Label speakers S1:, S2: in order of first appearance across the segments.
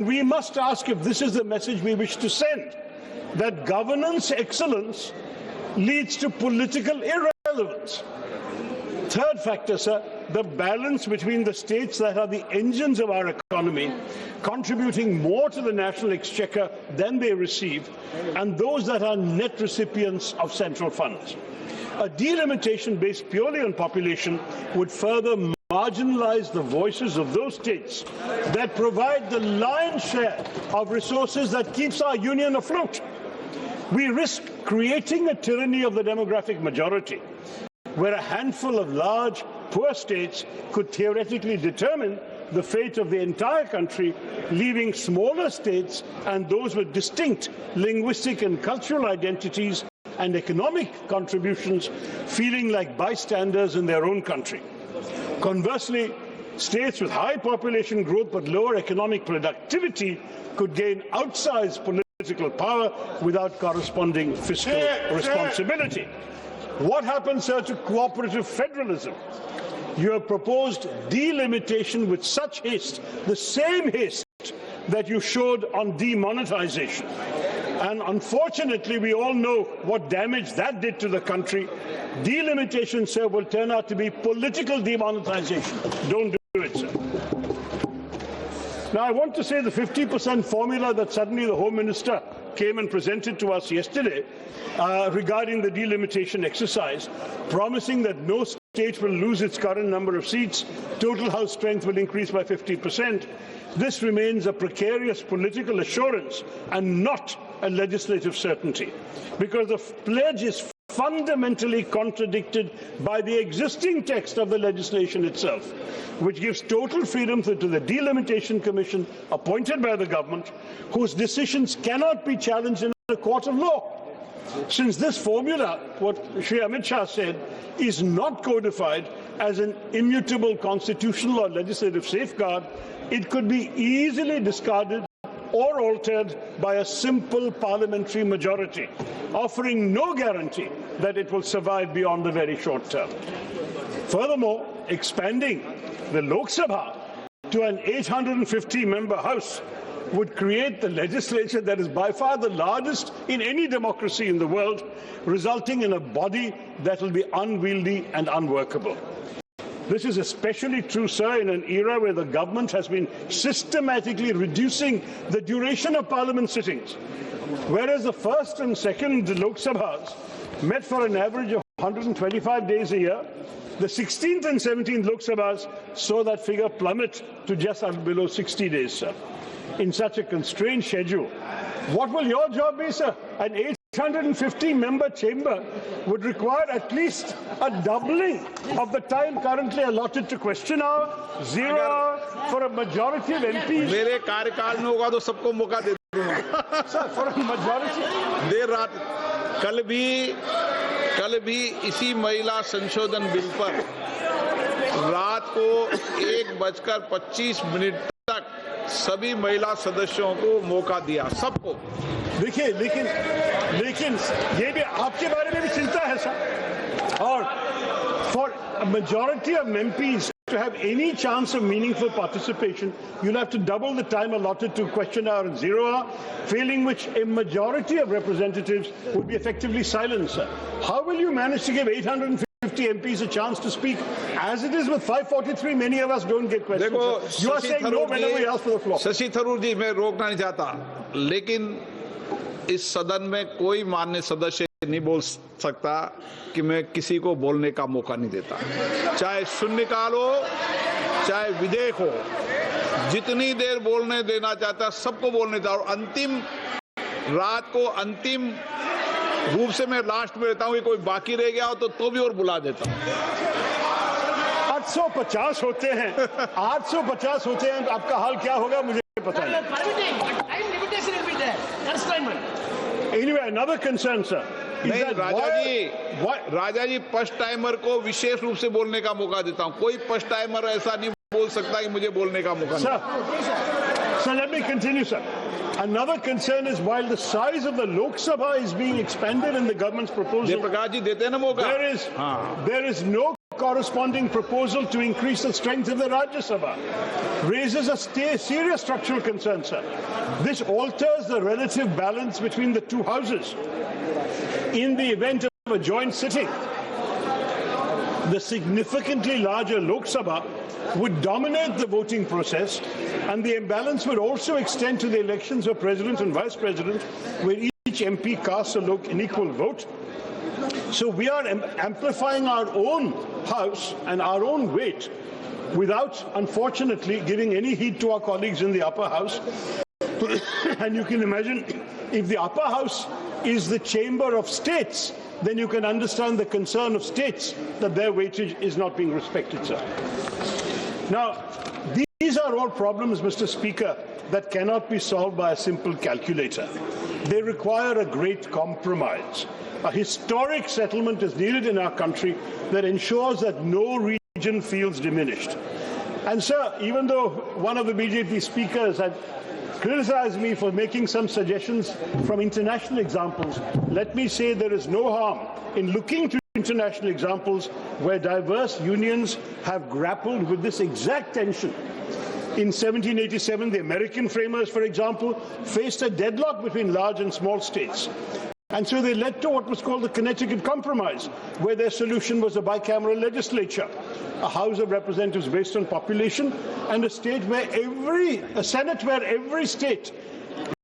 S1: we must ask if this is the message we wish to send, that governance excellence leads to political irrelevance. Third factor, sir, the balance between the states that are the engines of our economy, contributing more to the national exchequer than they receive, and those that are net recipients of central funds. A delimitation based purely on population would further marginalize the voices of those states that provide the lion's share of resources that keeps our union afloat. We risk creating a tyranny of the demographic majority, where a handful of large, poor states could theoretically determine the fate of the entire country, leaving smaller states and those with distinct linguistic and cultural identities and economic contributions feeling like bystanders in their own country. Conversely, states with high population growth but lower economic productivity could gain outsized political power without corresponding fiscal responsibility. What happens, sir, to cooperative federalism? You have proposed delimitation with such haste, the same haste that you showed on demonetization. And unfortunately, we all know what damage that did to the country. Delimitation, sir, will turn out to be political demonetization. Don't do it, sir. Now, I want to say the 50% formula that suddenly the Home Minister came and presented to us yesterday regarding the delimitation exercise, promising that no state will lose its current number of seats, total House strength will increase by 50%. This remains a precarious political assurance and not a legislative certainty, because the pledge is fundamentally contradicted by the existing text of the legislation itself, which gives total freedom to the Delimitation Commission appointed by the government, whose decisions cannot be challenged in a court of law. Since this formula, what Shri Amit Shah said, is not codified as an immutable constitutional or legislative safeguard, it could be easily discarded or altered by a simple parliamentary majority, offering no guarantee that it will survive beyond the very short term. Furthermore, expanding the Lok Sabha to an 850-member House would create the legislature that is by far the largest in any democracy in the world, resulting in a body that will be unwieldy and unworkable. This is especially true, sir, in an era where the government has been systematically reducing the duration of parliament sittings. Whereas the first and second Lok Sabhas met for an average of 125 days a year, the 16th and 17th Lok Sabhas saw that figure plummet to just below 60 days, sir. In such a constrained schedule, what will your job be, sir? An 850-member chamber would require at least a doubling of the time currently allotted to question hour, 0 hour for a majority of MPs.
S2: मेरे कार्यकाल में होगा तो सबको मौका दे दूंगा।
S1: Sir, for a majority.
S2: देर रात कल भी इसी महिला संशोधन बिल पर रात को 1:25 तक सभी महिला सदस्यों को मौका दिया, सबको।
S1: देखिए, लेकिन ये भी आपके बारे में भी चिंता है, सर। और for a majority of MPs to have any chance of meaningful participation, you'll have to double the time allotted to question hour and 0 hour, failing which a majority of representatives would be effectively silenced, sir. How will you manage to give 850 MPs a chance to speak? As it is with 543, many of us don't get questions.
S2: देखो,
S1: you are saying no whenever we ask for the floor.
S2: Shashi Tharoor जी, मैं रोकना नहीं चाहता, लेकिन इस सदन में कोई माननीय सदस्य नहीं बोल सकता कि मैं किसी को बोलने का मौका नहीं देता, चाहे शून्यकाल हो चाहे विधेयक हो, जितनी देर बोलने देना चाहता सबको बोलने देता, और अंतिम रात को अंतिम रूप से मैं लास्ट में रहता हूँ कि कोई बाकी रह गया हो तो भी और बुला देता हूँ।
S1: 850 होते हैं, 850 होते हैं, आपका हाल क्या होगा मुझे पता नहीं। Anyway, another concern, sir.
S2: नहीं, राजा जी फर्स्ट टाइमर को विशेष रूप से बोलने का मौका देता हूँ, कोई फर्स्ट टाइमर ऐसा नहीं बोल सकता कि मुझे बोलने का मौका नहीं।
S1: So let me continue, sir. Another concern is while the size of the Lok Sabha is being expanded in the government's proposal,
S2: Prakash ji देते हैं ना मौका।
S1: there is no corresponding proposal to increase the strength of the Rajya Sabha raises a serious structural concern, sir. This alters the relative balance between the two houses. In the event of a joint sitting, the significantly larger Lok Sabha would dominate the voting process, and the imbalance would also extend to the elections of President and Vice President, where each MP casts an equal vote. So we are amplifying our own House and our own weight without, unfortunately, giving any heed to our colleagues in the upper house. And you can imagine, if the upper house is the chamber of states, then you can understand the concern of states that their weightage is not being respected, sir. Now, these are all problems, Mr. Speaker, that cannot be solved by a simple calculator. They require a great compromise. A historic settlement is needed in our country that ensures that no region feels diminished. And, sir, even though one of the BJP speakers had criticized me for making some suggestions from international examples, let me say there is no harm in looking to international examples where diverse unions have grappled with this exact tension. In 1787, the American framers, for example, faced a deadlock between large and small states. And so they led to what was called the Connecticut Compromise, where their solution was a bicameral legislature, a House of Representatives based on population, and a Senate where every state,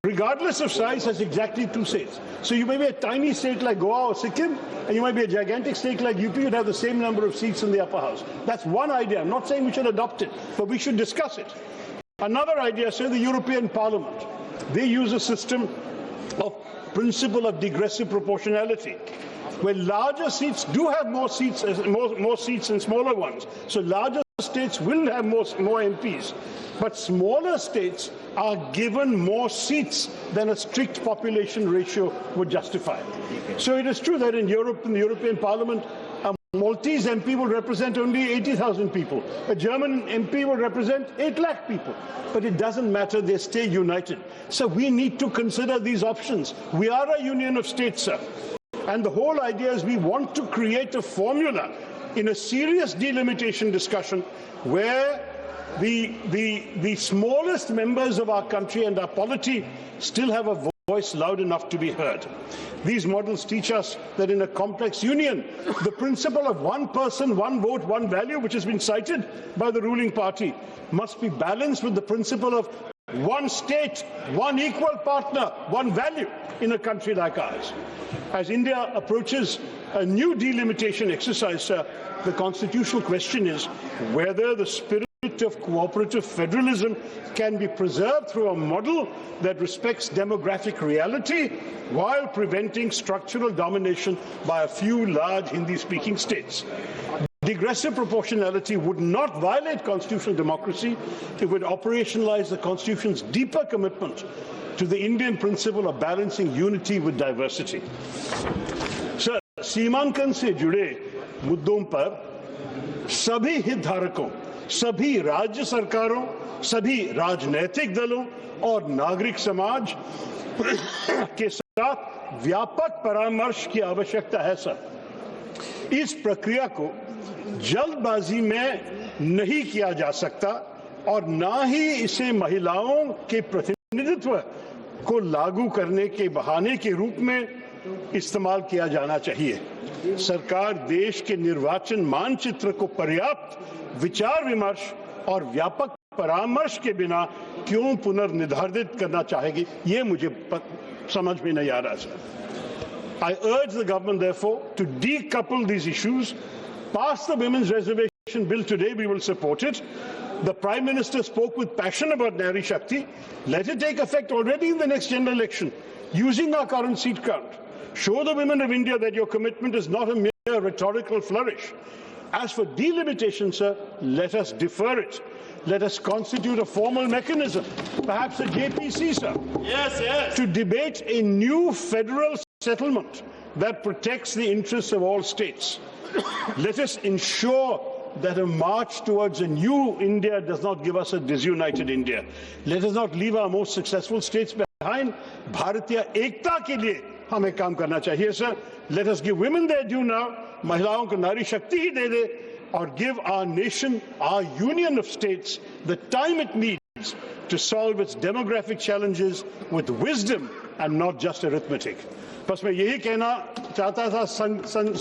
S1: regardless of size, has exactly 2 seats. So you may be a tiny state like Goa or Sikkim, and you might be a gigantic state like UP, you'd have the same number of seats in the upper house. That's one idea. I'm not saying we should adopt it, but we should discuss it. Another idea, say the European Parliament. They use a system of principle of digressive proportionality, where larger seats do have more seats than smaller ones. So larger states will have more MPs, but smaller states are given more seats than a strict population ratio would justify. So it is true that in Europe, in the European Parliament, a Maltese MP will represent only 80,000 people. A German MP will represent 8 lakh people. But it doesn't matter, they stay united. So we need to consider these options. We are a union of states, sir. And the whole idea is we want to create a formula in a serious delimitation discussion where the smallest members of our country and our polity still have a voice loud enough to be heard. These models teach us that in a complex union, the principle of one person, one vote, one value, which has been cited by the ruling party, must be balanced with the principle of one state, one equal partner, one value in a country like ours. As India approaches a new delimitation exercise, sir, the constitutional question is whether the spirit of cooperative federalism can be preserved through a model that respects demographic reality while preventing structural domination by a few large Hindi-speaking states. Digressive proportionality would not violate constitutional democracy if it would operationalize the Constitution's deeper commitment to the Indian principle of balancing unity with diversity. Sir, सीमांकन से जुड़े मुद्दों पर सभी हितधारकों, सभी राज्य सरकारों, सभी राजनीतिक दलों और नागरिक समाज के साथ व्यापक परामर्श की आवश्यकता है, सर। इस प्रक्रिया को जल्दबाजी में नहीं किया जा सकता और ना ही इसे महिलाओं के प्रतिनिधित्व को लागू करने के बहाने के रूप में इस्तेमाल किया जाना चाहिए। सरकार देश के निर्वाचन मानचित्र को पर्याप्त विचार विमर्श और व्यापक परामर्श के बिना क्यों पुनर्निर्धारित करना चाहेगी, ये मुझे समझ में नहीं आ रहा sir. I urge the government, therefore, to decouple these issues. Pass the Women's Reservation Bill today, we will support it. The Prime Minister spoke with passion about Nari Shakti. Let it take effect already in the next general election, using our current seat count. Show the women of India that your commitment is not a mere rhetorical flourish. As for delimitation, sir, let us defer it. Let us constitute a formal mechanism, perhaps a JPC, sir, to debate a new federal settlement that protects the interests of all states. Let us ensure that a march towards a new India does not give us a disunited India. Let us not leave our most successful states behind. Bharatiya Ekta ke liye हमें काम करना चाहिए, sir. Let us give women their due now. महिलाओं को नारी शक्ति ही दे दे or give our nation, our union of states, the time it needs to solve its demographic challenges with wisdom and not just arithmetic. बस मैं यही कहना चाहता था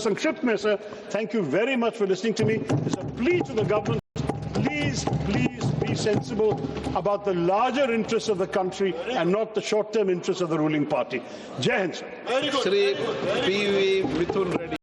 S1: संक्षिप्त में sir. Thank you very much for listening to me. It's a plea to the government. Please be sensible about the larger interests of the country and not the short-term interests of the ruling party. Jai Hind.
S2: Shri P.V. Mithun Reddy.